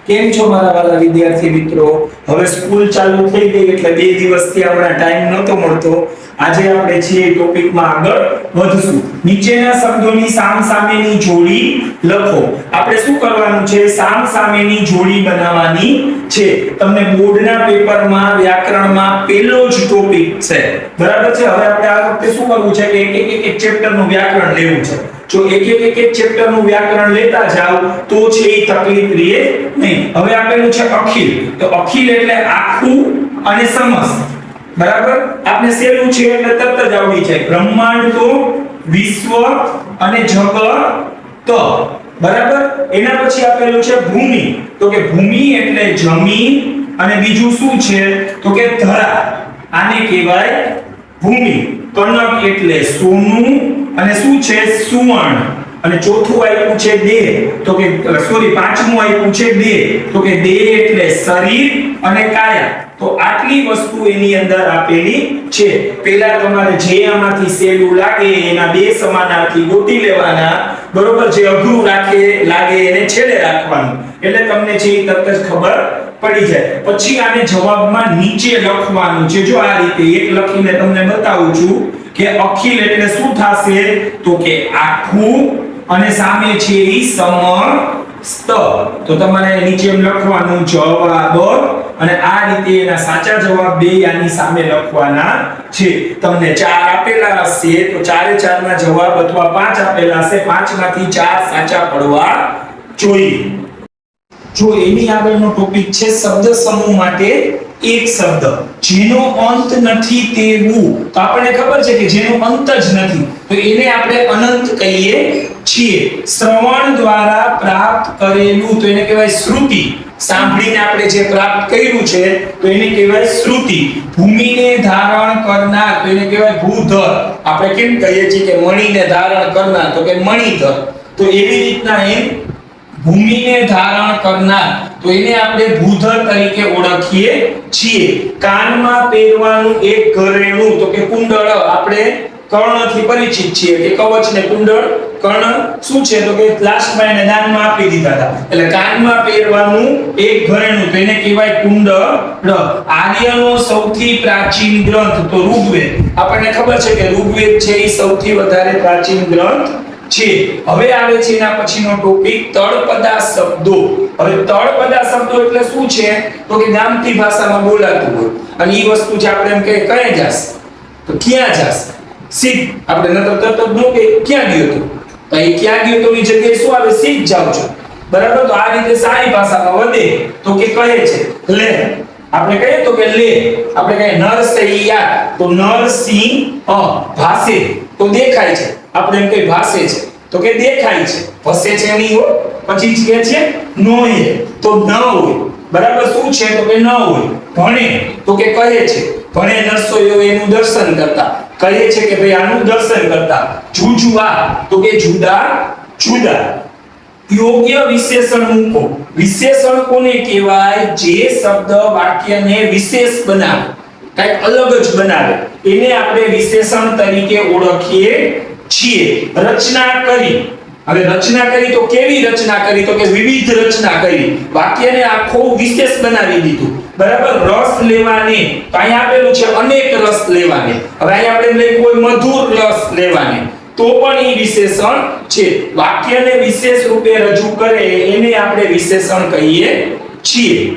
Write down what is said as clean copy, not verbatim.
કેમ છો મારા વાલા વિદ્યાર્થી મિત્રો? હવે સ્કૂલ ચાલુ થઈ ગઈ એટલે 2 દિવસથી હમણાં ટાઈમ નહોતો મળતો. આજે આપણે જે ટોપિકમાં આગળ વધશું. નીચેના શબ્દોની સામસામેની જોડી લખો. આપણે શું કરવાનું છે? સામસામેની જોડી બનાવવાની છે. તમને બોર્ડના પેપરમાં વ્યાકરણમાં પહેલો જ ટોપિક છે. બરાબર છે? હવે આપણે આ વખતે શું કરવું છે કે એક ચેપ્ટરનું વ્યાકરણ લેવું છે. જો એક ચેપ્ટરનું વ્યાકરણ લેતા જાવ તો છે એ તકલીફ રહે નહીં. હવે આપેલું છે અખિલ. તો અખિલ એટલે આખું અને સમસ્ત. બરાબર? આપણે સેલું છે એટલે તરત જ આવડી જાય. બ્રહ્માંડ તો વિશ્વ અને જગત. બરાબર? એના પછી આપેલું છે ભૂમિ. તો કે ભૂમિ એટલે જમીન અને બીજું શું છે? તો કે ધરા. આને કહેવાય ભૂમિ. કનક એટલે સોનું અને શું છે? સુવર્ણ. અને ચોથું આપ્યું છે દેહ. તો કે પાંચમું આપ્યું છે દેહ. તો કે દેહ એટલે શરીર અને કાયા. તો આટલી વસ્તુ એની અંદર આપેલી છે. પહેલા તમારે જે આમાંથી સહેલું લાગે એના બે સમાનાર્થી ગોતી લેવાના. બરોબર? જે અઘરું લાગે એને છેડે રાખવાનું. એટલે તમને જે તરત જ ખબર પડી જાય. પછી આને જવાબમાં નીચે લખવાનું છે. જો આ રીતે એક લખીને તમને બતાવું છું કે અખિલ એટલે શું થશે? તો કે આખું અને સામે છે ઈ સમસ્ત. તો તમારે નીચે એમ લખવાનું જવાબ અને આ રીતે એના સાચા જવાબ બે આની સામે લખવાના છે. તમને 4 આપેલા હશે તો 4 એ 4 ના જવાબ અથવા 5 આપેલા હશે 5 માંથી 4 સાચા પડવા જોઈએ. જો એની આગળનો ટોપિક છે શબ્દ સમૂહ માટે એક શબ્દ જેનો અંત નથી તેવું. તો આપણને ખબર છે કે જેનો અંત જ નથી તો એને આપણે અનંત કહીએ છીએ. શ્રવણ દ્વારા પ્રાપ્ત કરેલું તો એને કહેવાય શ્રુતિ. સાંભળીને આપણે જે પ્રાપ્ત કર્યું છે તો એને કહેવાય શ્રુતિ. ભૂમિને ધારણ કરનાર તો એને કહેવાય ભૂધર. આપણે કેમ કહીએ છીએ કે મણીને ધારણ કરનાર તો કે મણીધર. તો એવી રીતના એમ ભૂમિને ધારણ કરનાર તો એને આપણે ભૂધર તરીકે ઓળખીએ છીએ. કાનમાં પહેરવાનું એક ઘરેણું તો કે કુંડળ. આપણે કર્ણથી પરિચિત છીએ કે કવચ ને કુંડળ. કર્ણ શું છે? તો કે લાસ્ટમાં એને દાનમાં આપી દીધા હતા. એટલે કાનમાં પહેરવાનું એક ઘરેણું તો એને કહેવાય કુંડળ. આર્યનો સૌથી પ્રાચીન ગ્રંથ તો ઋગ્વેદ. આપણને ખબર છે કે ઋગ્વેદ છે એ સૌથી વધારે પ્રાચીન ગ્રંથ છે. હવે આવે છે એના પછીનો ટોપિક તળપદા શબ્દો. હવે તળપદા શબ્દો એટલે શું છે? તો કે ગામઠી ભાષામાં બોલાતું હોય અને ઈ વસ્તુ જે આપણે એમ કહીએ કઈ જાસ તો ક્યાં જાસ સીધ. આપણે નતર તરત જ નો કે ક્યાં ગયો તો તો એ ક્યાં ગયો તો ની જગ્યાએ શું આવે? સીધ જાવ છો. બરાબર? તો આ રીતે સારી ભાષામાં વધે તો કે કહે છે લે. આપણે કહીએ તો કે લે. આપણે કહીએ નરસૈયા તો નરસિંહ ભાસે તો દેખાય છે. આપણે એમ કઈ ભાસે છે તો કે દેખાય છે. ભસે છે નહીં હો. પછી કે છે નોહે તો ન હોય. બરાબર? શું છે? તો કે ન હોય. ભણે તો કે કહે છે. ભણે નરસોયો એનું દર્શન કરતા. કહે છે કે ભાઈ આનું દર્શન કરતા. જુજુઆ તો કે જુદા જુદા. યોગ્ય વિશેષણ મૂકો. વિશેષણ કોને કહેવાય? જે શબ્દ વાક્યને વિશેષ બનાવે, કંઈક અલગ જ બનાવે એને આપણે વિશેષણ તરીકે ઓળખીએ છીએ. રચના કરી. હવે રચના કરી તો કેવી રચના કરી? તો કે વિવિધ રચના કરી. વાક્યને આખો વિશેષ બનાવી દીધું. બરાબર? રસ લેવાને તો અહીંયા આપેલું છે અનેક રસ લેવાને. હવે અહીંયા આપણે લઈ કોઈ મધુર રસ લેવાને તો પણ એ વિશેષણ છે. વાક્યને વિશેષ રૂપે રજૂ કરે એને આપણે વિશેષણ કહીએ છીએ.